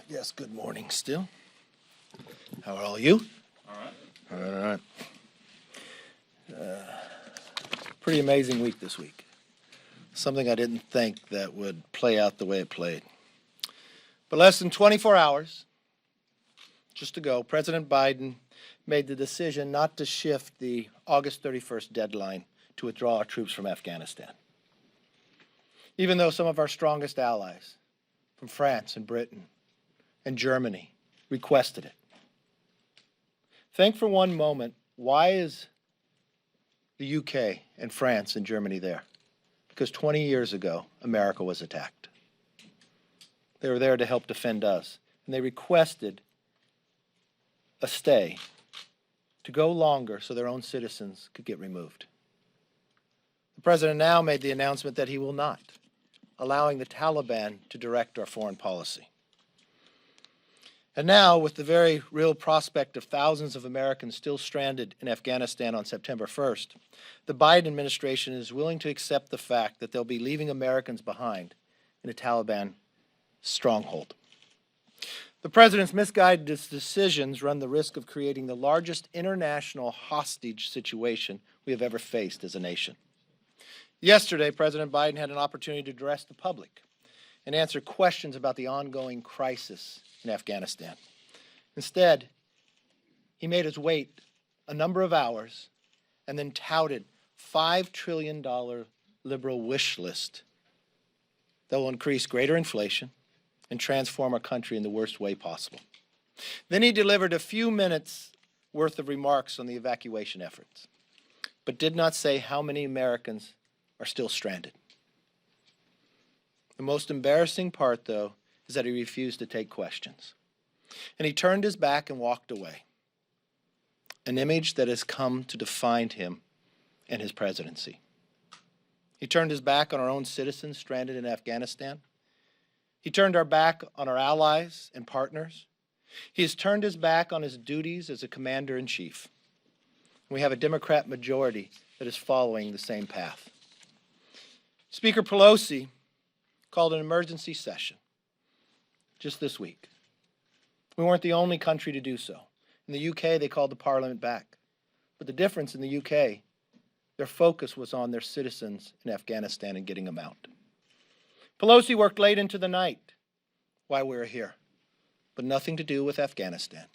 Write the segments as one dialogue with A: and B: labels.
A: Yes, good morning still. How are all you?
B: All right.
A: All right. Pretty amazing week this week. Something I didn't think that would play out the way it played. But less than 24 hours just ago, President Biden made the decision not to shift the August 31st deadline to withdraw our troops from Afghanistan. Even though some of our strongest allies from France and Britain and Germany requested it. Think for one moment, why is the UK and France and Germany there? Because 20 years ago, America was attacked. They were there to help defend us, and they requested a stay to go longer so their own citizens could get removed. The president now made the announcement that he will not, allowing the Taliban to direct our foreign policy. And now, with the very real prospect of thousands of Americans still stranded in Afghanistan on September 1st, the Biden administration is willing to accept the fact that they'll be leaving Americans behind in a Taliban stronghold. The president's misguided decisions run the risk of creating the largest international hostage situation we have ever faced as a nation. Yesterday, President Biden had an opportunity to address the public and answer questions about the ongoing crisis in Afghanistan. Instead, he made us wait a number of hours and then touted $5 trillion liberal wish list that will increase greater inflation and transform our country in the worst way possible. Then he delivered a few minutes worth of remarks on the evacuation efforts, but did not say how many Americans are still stranded. The most embarrassing part, though, is that he refused to take questions. And he turned his back and walked away, an image that has come to define him and his presidency. He turned his back on our own citizens stranded in Afghanistan. He turned our back on our allies and partners. He has turned his back on his duties as a commander-in-chief. We have a Democrat majority that is following the same path. Speaker Pelosi called an emergency session just this week. We weren't the only country to do so. In the UK, they called the Parliament back. But the difference in the UK, their focus was on their citizens in Afghanistan and getting them out. Pelosi worked late into the night while we were here, but nothing to do with Afghanistan.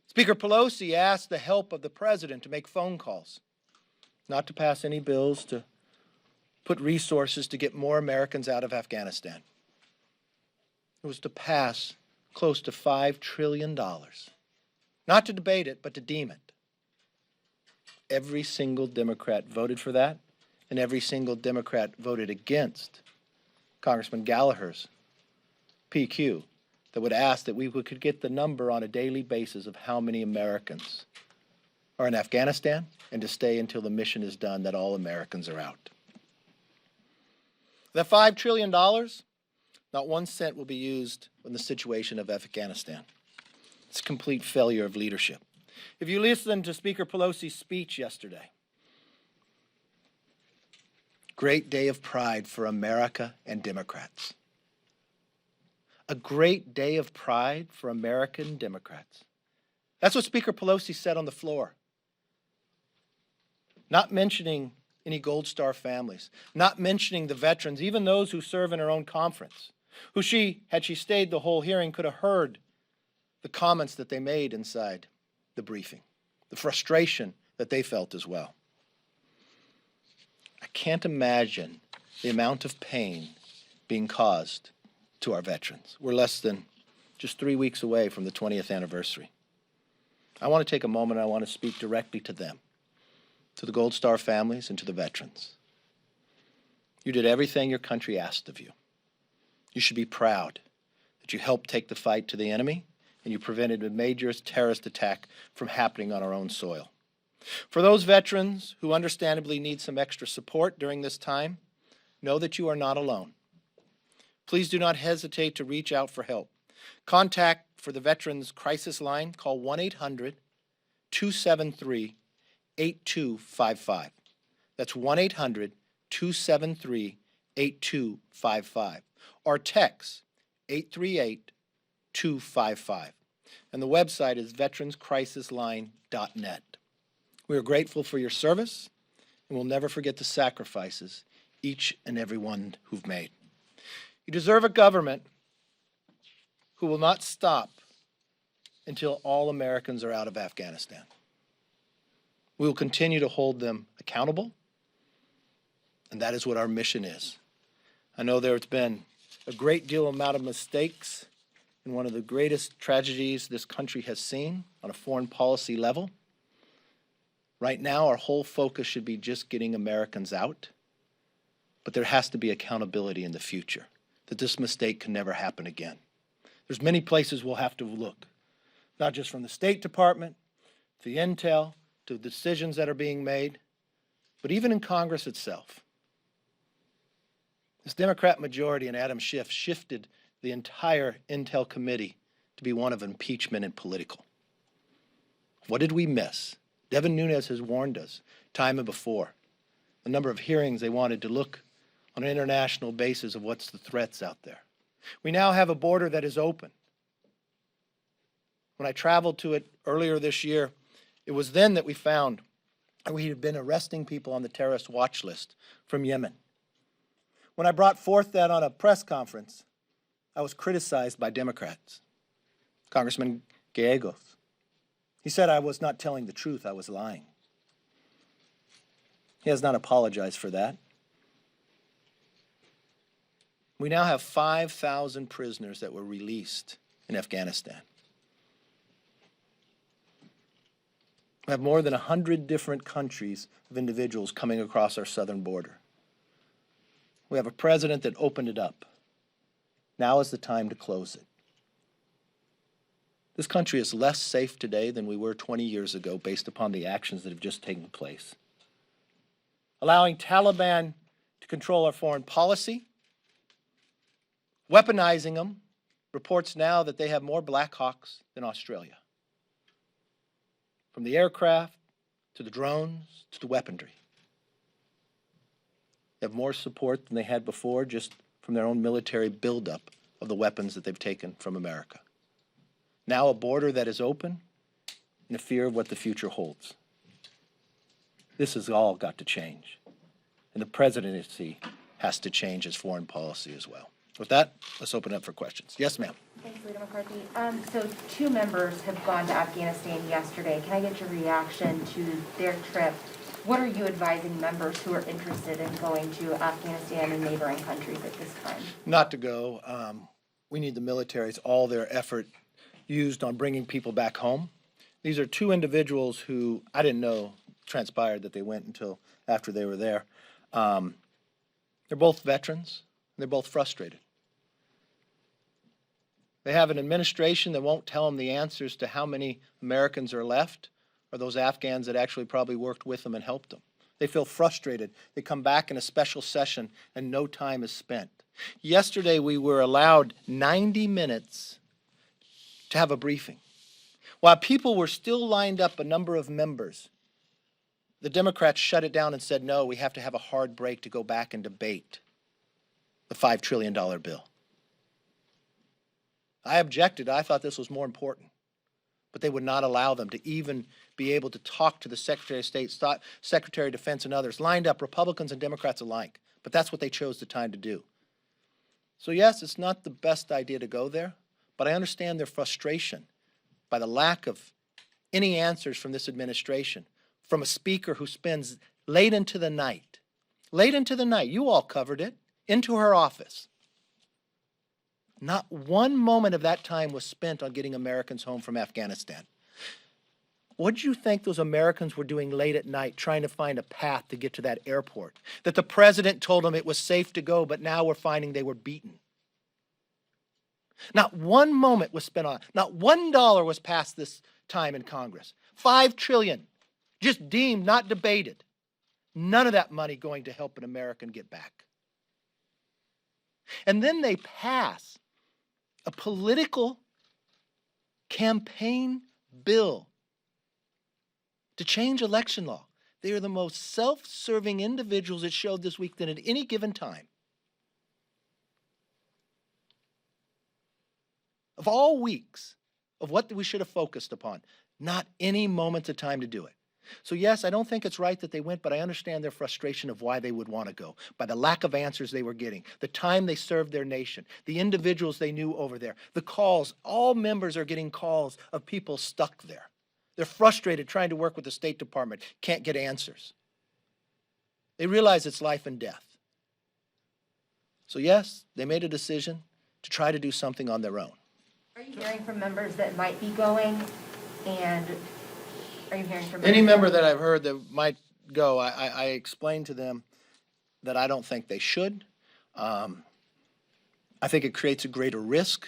A: Speaker Pelosi asked the help of the president to make phone calls, not to pass any bills, to put resources to get more Americans out of Afghanistan. It was to pass close to $5 trillion, not to debate it, but to deem it. Every single Democrat voted for that, and every single Democrat voted against Congressman Gallagher's PQ that would ask that we could get the number on a daily basis of how many Americans are in Afghanistan and to stay until the mission is done that all Americans are out. That $5 trillion, not 1 cent will be used in the situation of Afghanistan. It's a complete failure of leadership. If you listen to Speaker Pelosi's speech yesterday, great day of pride for America and Democrats. A great day of pride for American Democrats. That's what Speaker Pelosi said on the floor. Not mentioning any Gold Star families, not mentioning the veterans, even those who serve in her own conference, who had she stayed the whole hearing, could have heard the comments that they made inside the briefing, the frustration that they felt as well. I can't imagine the amount of pain being caused to our veterans. We're less than just 3 weeks away from the 20th anniversary. I want to take a moment and I want to speak directly to them, to the Gold Star families and to the veterans. You did everything your country asked of you. You should be proud that you helped take the fight to the enemy and you prevented a major terrorist attack from happening on our own soil. For those veterans who understandably need some extra support during this time, know that you are not alone. Please do not hesitate to reach out for help. Contact for the Veterans Crisis Line, call 1-800-273-8255. That's 1-800-273-8255. Or text 838 255. And the website is veteranscrisisline.net. We are grateful for your service, and we'll never forget the sacrifices each and every one who've made. You deserve a government who will not stop until all Americans are out of Afghanistan. We will continue to hold them accountable, and that is what our mission is. I know there's been a great deal amount of mistakes in one of the greatest tragedies this country has seen on a foreign policy level. Right now, our whole focus should be just getting Americans out, but there has to be accountability in the future, that this mistake can never happen again. There's many places we'll have to look, not just from the State Department, to the intel, to the decisions that are being made, but even in Congress itself. This Democrat majority and Adam Schiff shifted the entire Intel Committee to be one of impeachment and political. What did we miss? Devin Nunes has warned us time and before. The number of hearings they wanted to look on an international basis of what's the threats out there. We now have a border that is open. When I traveled to it earlier this year, it was then that we found we had been arresting people on the terrorist watch list from Yemen. When I brought forth that on a press conference, I was criticized by Democrats. Congressman Gallegos. He said I was not telling the truth, I was lying. He has not apologized for that. We now have 5,000 prisoners that were released in Afghanistan. We have more than 100 different countries of individuals coming across our southern border. We have a president that opened it up. Now is the time to close it. This country is less safe today than we were 20 years ago based upon the actions that have just taken place. Allowing Taliban to control our foreign policy, weaponizing them, reports now that they have more Black Hawks than Australia. From the aircraft, to the drones, to the weaponry. They have more support than they had before just from their own military buildup of the weapons that they've taken from America. Now a border that is open and a fear of what the future holds. This has all got to change. And the presidency has to change his foreign policy as well. With that, let's open it up for questions. Yes, ma'am.
B: Thanks, Leader McCarthy. So 2 members have gone to Afghanistan yesterday. Can I get your reaction to their trip? What are you advising members who are interested in going to Afghanistan and neighboring countries at this time?
A: Not to go. We need the military's all their effort used on bringing people back home. These are 2 individuals who I didn't know transpired that they went until after they were there. They're both veterans. They're both frustrated. They have an administration that won't tell them the answers to how many Americans are left, or those Afghans that actually probably worked with them and helped them. They feel frustrated. They come back in a special session and no time is spent. Yesterday we were allowed 90 minutes to have a briefing. While people were still lined up, a number of members, the Democrats shut it down and said, no, we have to have a hard break to go back and debate the $5 trillion bill. I objected. I thought this was more important. But they would not allow them to even be able to talk to the Secretary of State, Secretary of Defense, and others, lined up, Republicans and Democrats alike. But that's what they chose the time to do. So yes, it's not the best idea to go there, but I understand their frustration by the lack of any answers from this administration, from a speaker who spends late into the night, you all covered it, into her office. Not one moment of that time was spent on getting Americans home from Afghanistan. What did you think those Americans were doing late at night trying to find a path to get to that airport? That the president told them it was safe to go, but now we're finding they were beaten. Not one moment was spent on it. Not $1 was passed this time in Congress. $5 trillion, just deemed, not debated. None of that money going to help an American get back. And then they pass a political campaign bill to change election law. They are the most self-serving individuals it showed this week than at any given time. of all weeks of what we should have focused upon. Not any moment of time to do it. So yes, I don't think it's right that they went, but I understand their frustration of why they would want to go, by the lack of answers they were getting, the time they served their nation, the individuals they knew over there, the calls. All members are getting calls of people stuck there. They're frustrated trying to work with the State Department, can't get answers. They realize it's life and death. So yes, they made a decision to try to do something on their own.
B: Are you hearing from members that might be going, and are you hearing from
A: Any member that I've heard that might go, I explained to them that I don't think they should. I think it creates a greater risk.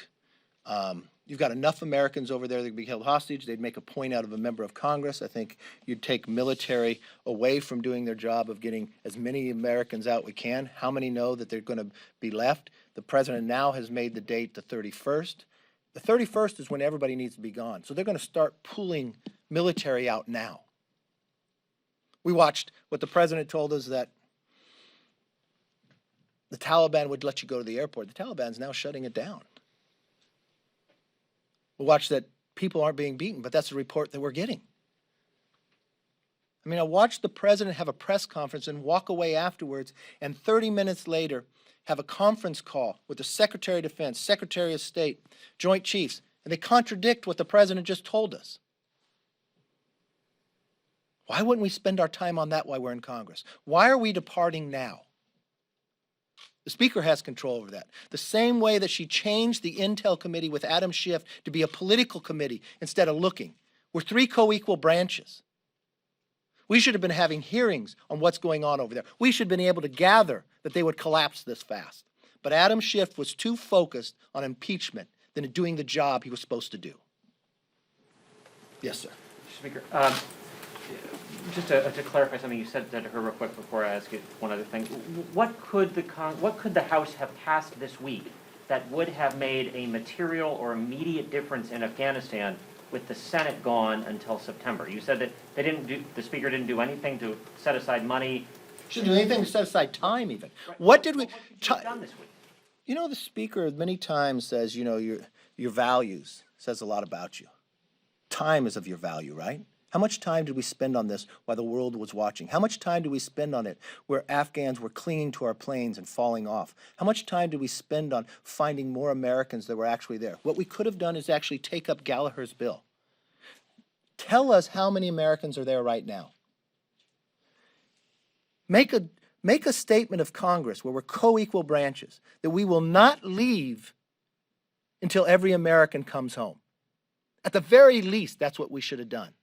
A: You've got enough Americans over there that could be held hostage. They'd make a point out of a member of Congress. I think you'd take military away from doing their job of getting as many Americans out we can. How many know that they're going to be left? The president now has made the date the 31st. The 31st is when everybody needs to be gone. So they're going to start pulling military out now. We watched what the president told us, that the Taliban would let you go to the airport. The Taliban's now shutting it down. We watched that people aren't being beaten, but that's the report that we're getting. I mean, I watched the president have a press conference and walk away afterwards, and 30 minutes later have a conference call with the Secretary of Defense, Secretary of State, Joint Chiefs, and they contradict what the president just told us. Why wouldn't we spend our time on that while we're in Congress? Why are we departing now? The Speaker has control over that. The same way that she changed the Intel Committee with Adam Schiff to be a political committee instead of looking. We're three co-equal branches. We should have been having hearings on what's going on over there. We should have been able to gather that they would collapse this fast. But Adam Schiff was too focused on impeachment than doing the job he was supposed to do. Yes, sir.
C: Speaker, just to clarify something you said to her real quick before I ask you one other thing. What could the House have passed this week that would have made a material or immediate difference in Afghanistan with the Senate gone until September? You said that the Speaker didn't do anything to set aside money.
A: Shouldn't do anything to set aside time even.
C: Right.
A: What did we...
C: What could you have done this week?
A: You know, the Speaker many times says, you know, your values says a lot about you. Time is of your value, right? How much time did we spend on this while the world was watching? How much time did we spend on it where Afghans were clinging to our planes and falling off? How much time did we spend on finding more Americans that were actually there? What we could have done is actually take up Gallagher's bill. Tell us how many Americans are there right now. Make a statement of Congress where we're co-equal branches, that we will not leave until every American comes home. At the very least, that's what we should have done.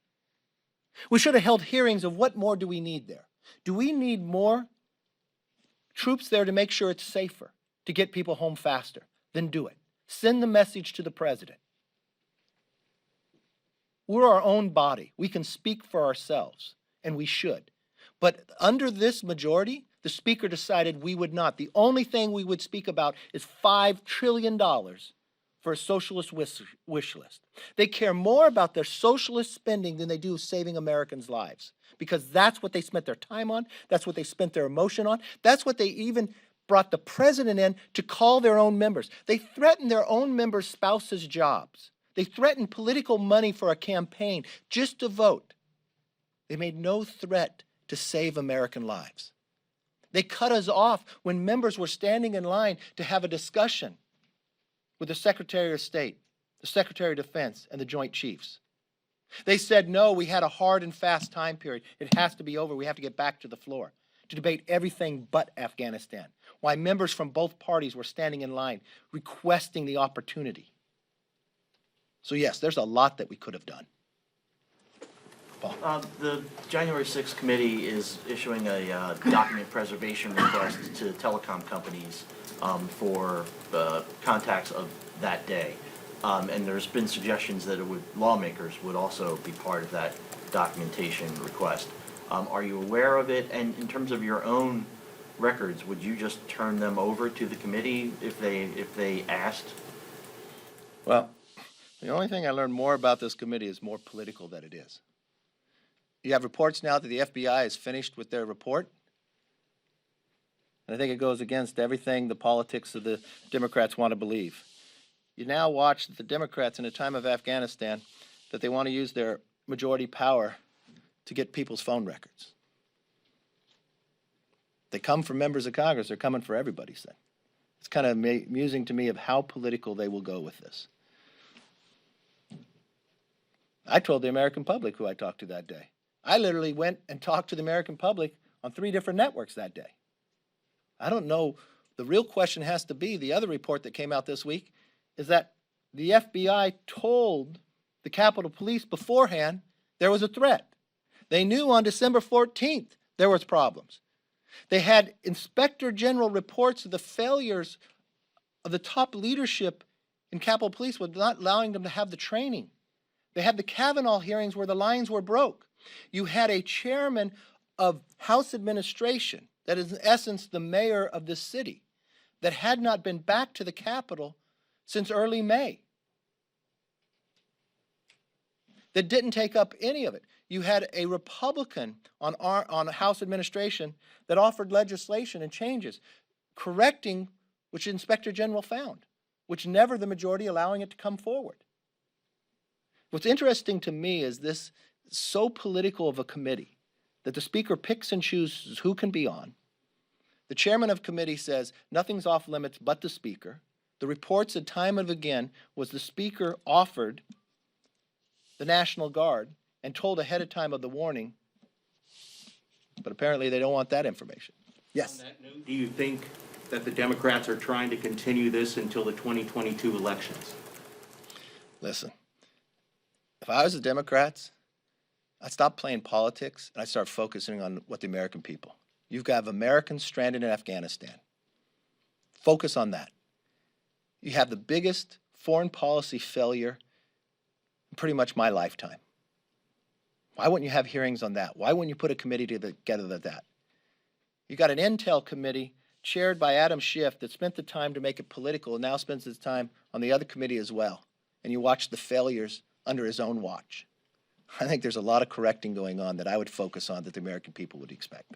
A: We should have held hearings of what more do we need there. Do we need more troops there to make sure it's safer, to get people home faster? Then do it. Send the message to the president. We're our own body. We can speak for ourselves, and we should. But under this majority, the Speaker decided we would not. The only thing we would speak about is $5 trillion for a socialist wish list. They care more about their socialist spending than they do saving Americans' lives, because that's what they spent their time on, that's what they spent their emotion on, that's what they even brought the president in to call their own members. They threatened their own members' spouses' jobs. They threatened political money for a campaign just to vote. They made no threat to save American lives. They cut us off when members were standing in line to have a discussion with the Secretary of State, the Secretary of Defense, and the Joint Chiefs. They said, no, we had a hard and fast time period. It has to be over. We have to get back to the floor to debate everything but Afghanistan. Why members from both parties were standing in line requesting the opportunity. So yes, there's a lot that we could have done. Paul.
D: The January 6th committee is issuing a document preservation request to telecom companies for contacts of that day. And there's been suggestions that lawmakers would also be part of that documentation request. Are you aware of it? And in terms of your own records, would you just turn them over to the committee if they asked?
A: Well, the only thing I learned more about this committee is more political than it is. You have reports now that the FBI is finished with their report. And I think it goes against everything the politics of the Democrats want to believe. You now watch that the Democrats in a time of Afghanistan, that they want to use their majority power to get people's phone records. They come from members of Congress, they're coming for everybody's thing. It's kind of amusing to me of how political they will go with this. I told the American public who I talked to that day. I literally went and talked to the American public on 3 different networks that day. I don't know. The real question has to be, the other report that came out this week is that the FBI told the Capitol Police beforehand there was a threat. They knew on December 14th there was problems. They had Inspector General reports of the failures of the top leadership in Capitol Police with not allowing them to have the training. They had the Kavanaugh hearings where the lines were broke. You had a chairman of House administration, that is in essence the mayor of this city, that had not been back to the Capitol since early May, that didn't take up any of it. You had a Republican on House administration that offered legislation and changes, correcting which Inspector General found, which never the majority allowing it to come forward. What's interesting to me is this so political of a committee that the Speaker picks and chooses who can be on. The chairman of committee says nothing's off limits but the Speaker. The reports at time and again was the Speaker offered the National Guard and told ahead of time of the warning, but apparently they don't want that information. Yes?
E: On that note, do you think that the Democrats are trying to continue this until the 2022 elections?
A: Listen, if I was the Democrats, I'd stop playing politics and I'd start focusing on what the American people. You've got Americans stranded in Afghanistan. Focus on that. You have the biggest foreign policy failure in pretty much my lifetime. Why wouldn't you have hearings on that? Why wouldn't you put a committee together of that? You got an intel committee chaired by Adam Schiff that spent the time to make it political and now spends its time on the other committee as well. And you watch the failures under his own watch. I think there's a lot of correcting going on that I would focus on that the American people would expect.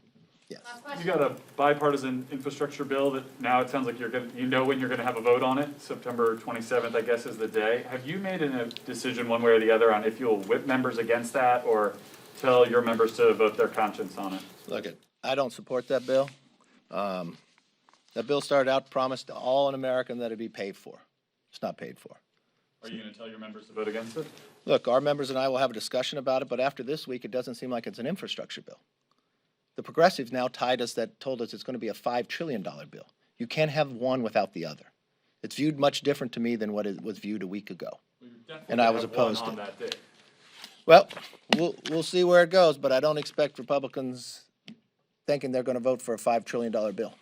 A: Yes.
F: You got a bipartisan infrastructure bill that now it sounds like you know when you're gonna have a vote on it. September 27th, I guess, is the day. Have you made a decision one way or the other on if you'll whip members against that or tell your members to vote their conscience on it?
A: Look, I don't support that bill. That bill started out promised to all in America that it'd be paid for. It's not paid for.
F: Are you gonna tell your members to vote against it?
A: Look, our members and I will have a discussion about it, but after this week, it doesn't seem like it's an infrastructure bill. The progressives now told us it's going to be a $5 trillion bill. You can't have one without the other. It's viewed much different to me than what it was viewed a week ago.
F: Well, you're definitely
A: And I
F: gonna
A: was
F: have
A: opposed
F: one
A: to
F: on
A: it.
F: that day.
A: Well, we'll see where it goes, but I don't expect Republicans thinking they're going to vote for a $5 trillion bill.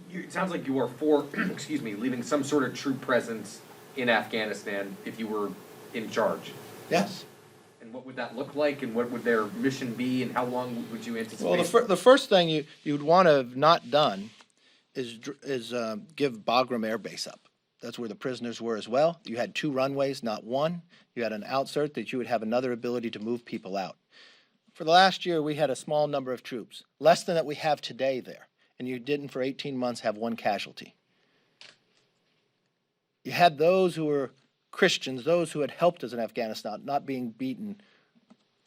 G: It sounds like you are for, excuse me, leaving some sort of troop presence in Afghanistan if you were in charge.
A: Yes.
G: And what would that look like, and what would their mission be, and how long would you anticipate?
A: Well, the first thing you'd want to have not done is give Bagram Air Base up. That's where the prisoners were as well. You had 2 runways, not one. You had an outsert that you would have another ability to move people out. For the last year, we had a small number of troops, less than that we have today there, and you didn't for 18 months have 1 casualty. You had those who were Christians, those who had helped us in Afghanistan, not being beaten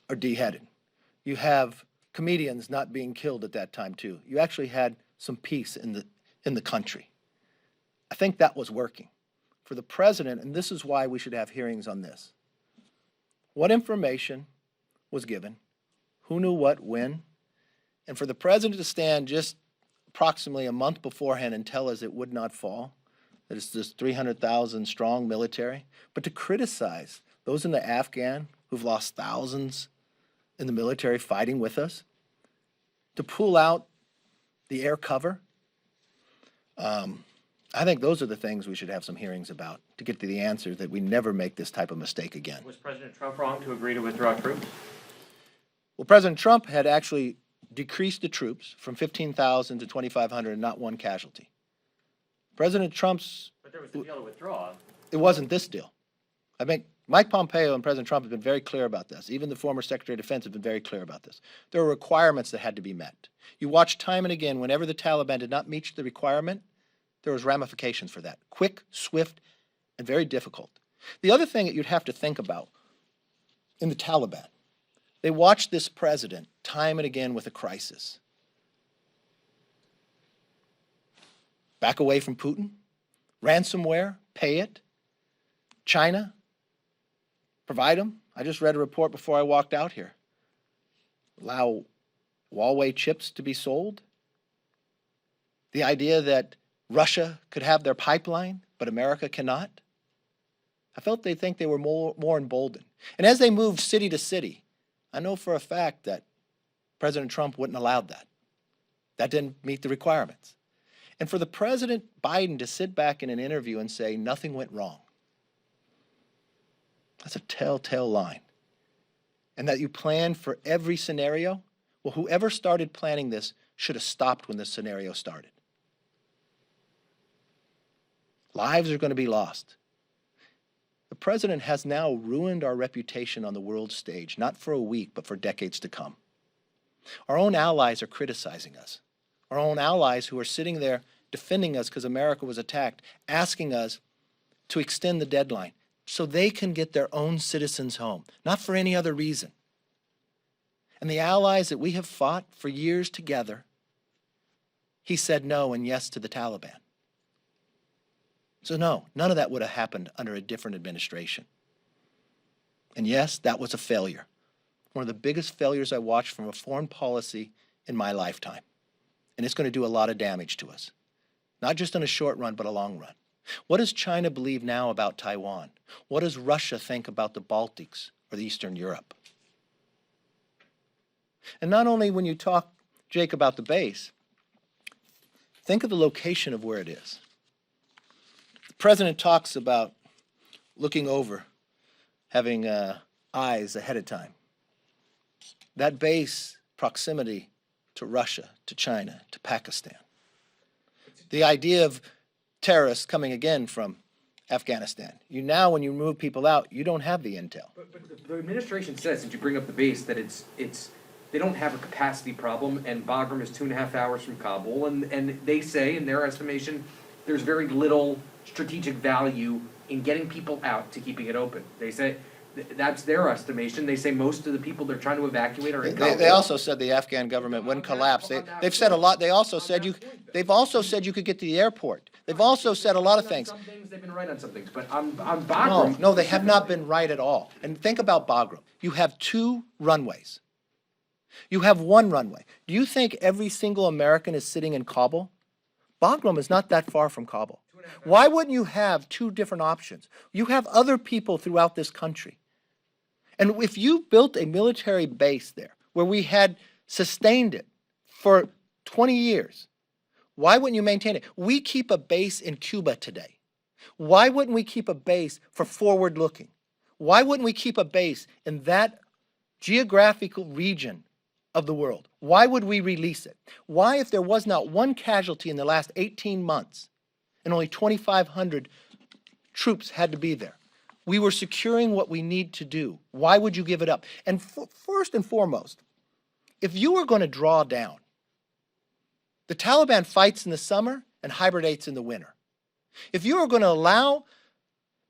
A: or beheaded. You have comedians not being killed at that time too. You actually had some peace in the country. I think that was working. For the president, and this is why we should have hearings on this. What information was given? Who knew what, when? And for the president to stand just approximately a month beforehand and tell us it would not fall, that it's this 300,000 strong military, but to criticize those in the Afghan who've lost thousands in the military fighting with us, to pull out the air cover, I think those are the things we should have some hearings about to get to the answer that we never make this type of mistake again.
C: Was President Trump wrong to agree to withdraw troops?
A: Well, President Trump had actually decreased the troops from 15,000 to 2,500 and not 1 casualty. President Trump's,
C: But there was the deal to withdraw.
A: it wasn't this deal. I think Mike Pompeo and President Trump have been very clear about this. Even the former Secretary of Defense have been very clear about this. There were requirements that had to be met. You watch time and again, whenever the Taliban did not meet the requirement, there was ramifications for that. Quick, swift and very difficult. The other thing that you'd have to think about in the Taliban, they watched this president time and again with a crisis. Back away from Putin, ransomware, pay it. China, provide them. I just read a report before I walked out here. Allow Huawei chips to be sold. The idea that Russia could have their pipeline, but America cannot. I felt they think they were more emboldened. And as they moved city to city, I know for a fact that President Trump wouldn't allow that. That didn't meet the requirements. And for the President Biden to sit back in an interview and say nothing went wrong, that's a telltale line. And that you plan for every scenario, well, whoever started planning this should have stopped when the scenario started. Lives are going to be lost. The president has now ruined our reputation on the world stage, not for a week, but for decades to come. Our own allies are criticizing us. Our own allies who are sitting there defending us because America was attacked, asking us to extend the deadline so they can get their own citizens home, not for any other reason. And the allies that we have fought for years together, he said no and yes to the Taliban. So no, none of that would have happened under a different administration. And yes, that was a failure. One of the biggest failures I watched from a foreign policy in my lifetime. And it's going to do a lot of damage to us. Not just in a short run, but a long run. What does China believe now about Taiwan? What does Russia think about the Baltics or the Eastern Europe? And not only when you talk, Jake, about the base, think of the location of where it is. The president talks about looking over, having eyes ahead of time. That base proximity to Russia, to China, to Pakistan. The idea of terrorists coming again from Afghanistan. You now, when you move people out, you don't have the intel.
G: But the administration says, since you bring up the base, that it's they don't have a capacity problem, and Bagram is 2.5 hours from Kabul, and they say, in their estimation, there's very little strategic value in getting people out to keeping it open. They say, that's their estimation. They say most of the people they're trying to evacuate are in Kabul.
A: They also said the Afghan government wouldn't collapse. They've said a lot. They also said they've also said you could get to the airport. They've also said a lot of things.
G: Some things they've been right on some things, but on Bagram.
A: No, they have not been right at all. And think about Bagram. You have 2 runways. You have 1 runway. Do you think every single American is sitting in Kabul? Bagram is not that far from Kabul. Why wouldn't you have 2 different options? You have other people throughout this country. And if you built a military base there, where we had sustained it for 20 years, why wouldn't you maintain it? We keep a base in Cuba today. Why wouldn't we keep a base for forward looking? Why wouldn't we keep a base in that geographical region of the world? Why would we release it? Why, if there was not one casualty in the last 18 months and only 2,500 troops had to be there, we were securing what we need to do. Why would you give it up? And first and foremost, if you were going to draw down, the Taliban fights in the summer and hibernates in the winter. If you were going to allow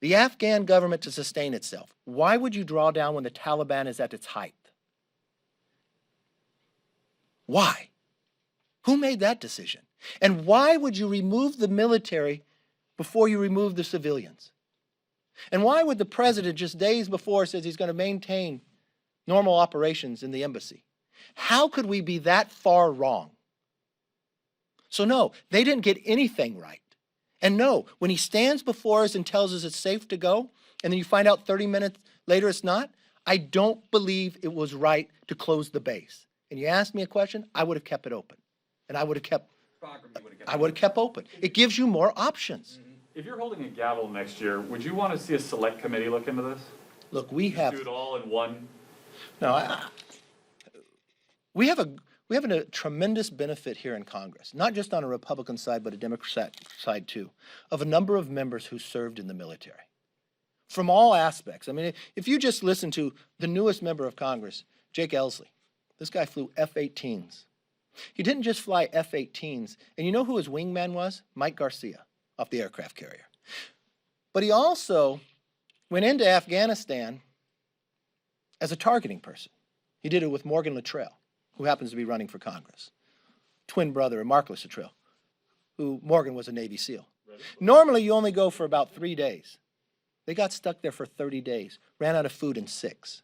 A: the Afghan government to sustain itself, why would you draw down when the Taliban is at its height? Why? Who made that decision? And why would you remove the military before you remove the civilians? And why would the president just days before says he's going to maintain normal operations in the embassy? How could we be that far wrong? So no, they didn't get anything right. And no, when he stands before us and tells us it's safe to go, and then you find out 30 minutes later it's not, I don't believe it was right to close the base. And you asked me a question, I would have kept it open. And I would have kept open. It gives you more options.
F: If you're holding a gavel next year, would you want to see a select committee look into this?
A: Look, we have.
F: Do it all in one?
A: No, we have a tremendous benefit here in Congress, not just on a Republican side, but a Democrat side too, of a number of members who served in the military. From all aspects. I mean, if you just listen to the newest member of Congress, Jake Elsley, this guy flew F-18s. He didn't just fly F-18s. And you know who his wingman was? Mike Garcia, off the aircraft carrier. But he also went into Afghanistan as a targeting person. He did it with Morgan Luttrell, who happens to be running for Congress. Twin brother of Mark Luttrell, who Morgan was a Navy SEAL. Normally, you only go for about 3 days. They got stuck there for 30 days, ran out of food in 6.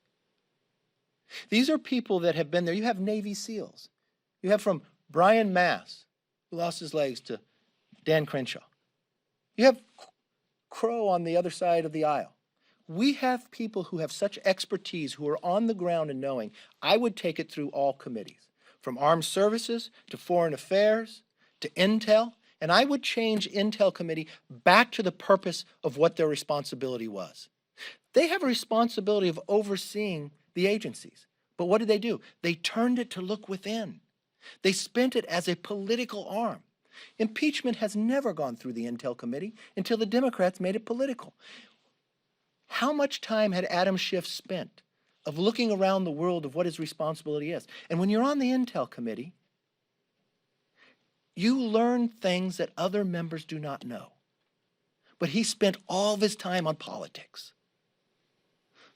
A: These are people that have been there. You have Navy SEALs. You have from Brian Mass, who lost his legs, to Dan Crenshaw. You have Crow on the other side of the aisle. We have people who have such expertise, who are on the ground and knowing. I would take it through all committees, from Armed Services to Foreign Affairs to Intel, and I would change Intel Committee back to the purpose of what their responsibility was. They have a responsibility of overseeing the agencies. But what did they do? They turned it to look within. They spent it as a political arm. Impeachment has never gone through the Intel Committee until the Democrats made it political. How much time had Adam Schiff spent of looking around the world of what his responsibility is? And when you're on the Intel Committee, you learn things that other members do not know. But he spent all of his time on politics.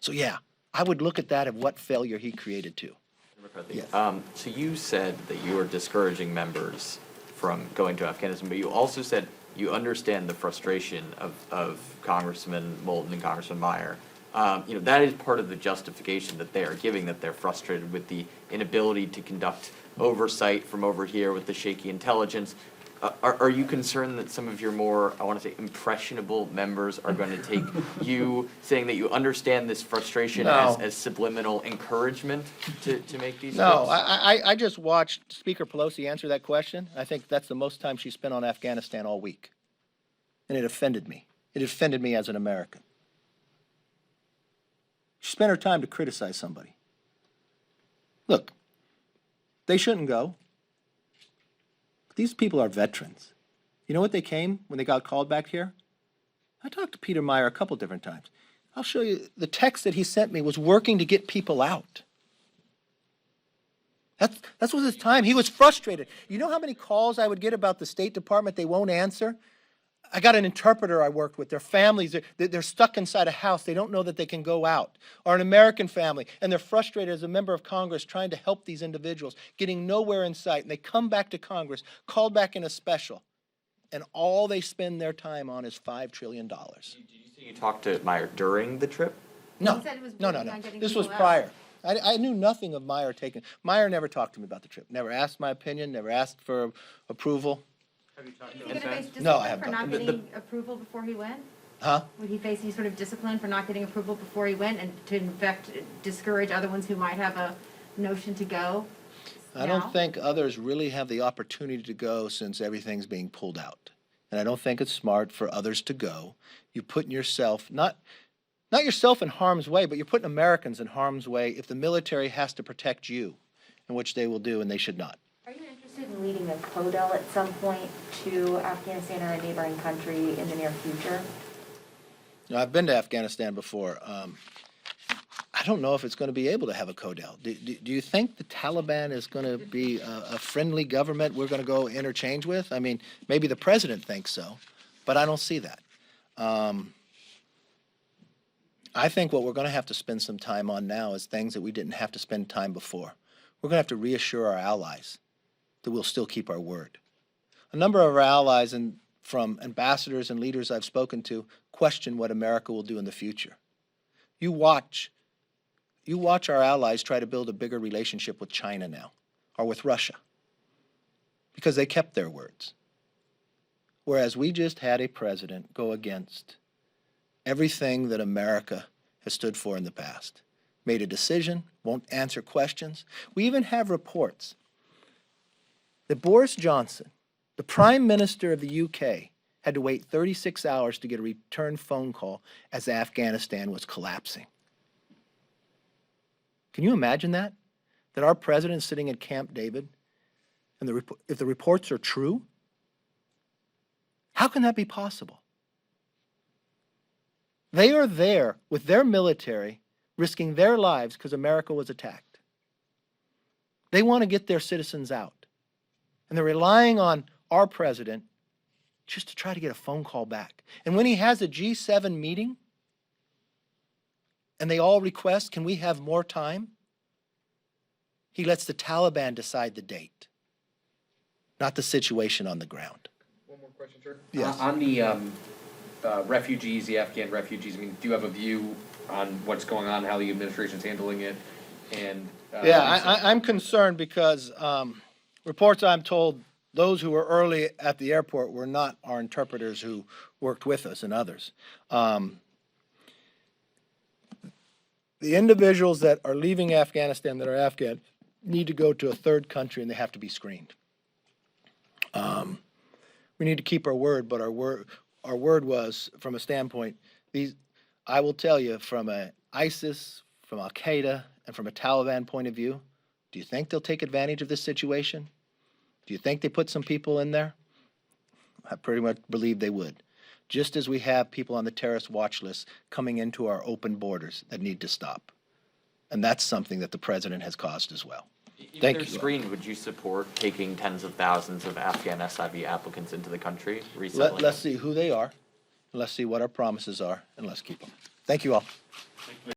A: So yeah, I would look at that of what failure he created too.
H: McCarthy.
A: Yes.
H: So you said that you are discouraging members from going to Afghanistan, but you also said you understand the frustration of Congressman Moulton and Congressman Meyer. That is part of the justification that they are giving, that they're frustrated with the inability to conduct oversight from over here with the shaky intelligence. Are you concerned that some of your more, I want to say, impressionable members are going to take you saying that you understand this frustration
A: No.
H: as subliminal encouragement to make these
A: No,
H: trips?
A: I just watched Speaker Pelosi answer that question. I think that's the most time she spent on Afghanistan all week. And it offended me. It offended me as an American. She spent her time to criticize somebody. Look, they shouldn't go. But these people are veterans. You know what they came when they got called back here? I talked to Peter Meyer a couple different times. I'll show you the text that he sent me was working to get people out. That's what his time. He was frustrated. You know how many calls I would get about the State Department they won't answer? I got an interpreter I worked with. Their families, they're stuck inside a house. They don't know that they can go out. Or an American family, and they're frustrated as a member of Congress trying to help these individuals, getting nowhere in sight. And they come back to Congress, called back in a special, and all they spend their time on is $5 trillion.
H: Did you say you talked to Meyer during the trip?
A: No,
B: He said it was
A: no.
B: working on getting
A: This was
B: people out.
A: prior. I knew nothing of Meyer taking. Meyer never talked to me about the trip. Never asked my opinion. Never asked for approval.
C: Have you talked
B: Is
C: to
B: he
C: him
B: gonna face
C: since?
A: No, I
B: discipline
A: have
B: for
A: not.
B: not getting approval before he went?
A: Huh?
B: Would he face any sort of discipline for not getting approval before he went, and to in fact discourage other ones who might have a notion to go?
A: I
B: now?
A: don't think others really have the opportunity to go since everything's being pulled out. And I don't think it's smart for others to go. You're putting yourself, not yourself in harm's way, but you're putting Americans in harm's way if the military has to protect you, in which they will do, and they should not.
B: Are you interested in leading a CODEL at some point to Afghanistan or a neighboring country in the near future?
A: Now, I've been to Afghanistan before. I don't know if it's going to be able to have a CODEL. Do you think the Taliban is going to be a friendly government we're going to go interchange with? I mean, maybe the president thinks so, but I don't see that. I think what we're going to have to spend some time on now is things that we didn't have to spend time before. We're going to have to reassure our allies that we'll still keep our word. A number of our allies, and from ambassadors and leaders I've spoken to, question what America will do in the future. You watch our allies try to build a bigger relationship with China now, or with Russia, because they kept their words. Whereas we just had a president go against everything that America has stood for in the past. Made a decision, won't answer questions. We even have reports that Boris Johnson, the Prime Minister of the UK, had to wait 36 hours to get a return phone call as Afghanistan was collapsing. Can you imagine that? That our president is sitting at Camp David, and if the reports are true, how can that be possible? They are there with their military, risking their lives because America was attacked. They want to get their citizens out. And they're relying on our president just to try to get a phone call back. And when he has a G7 meeting, and they all request, can we have more time? He lets the Taliban decide the date, not the situation on the ground.
G: One more question, sir.
A: Yes.
G: On the refugees, the Afghan refugees, I mean, do you have a view on what's going on, how the administration's handling it? And
A: Yeah, I'm concerned because reports I'm told, those who were early at the airport were not our interpreters who worked with us and others. The individuals that are leaving Afghanistan that are Afghan need to go to a third country and they have to be screened. We need to keep our word, but our word was, from a standpoint, I will tell you, from a ISIS, from Al Qaeda, and from a Taliban point of view, do you think they'll take advantage of this situation? Do you think they put some people in there? I pretty much believe they would. Just as we have people on the terrorist watch list coming into our open borders that need to stop. And that's something that the president has caused as well.
H: If
A: Thank
H: they're
A: you.
H: screened, would you support taking tens of thousands of Afghan SIV applicants into the country recently?
A: Let's see who they are, let's see what our promises are, and let's keep them. Thank you all.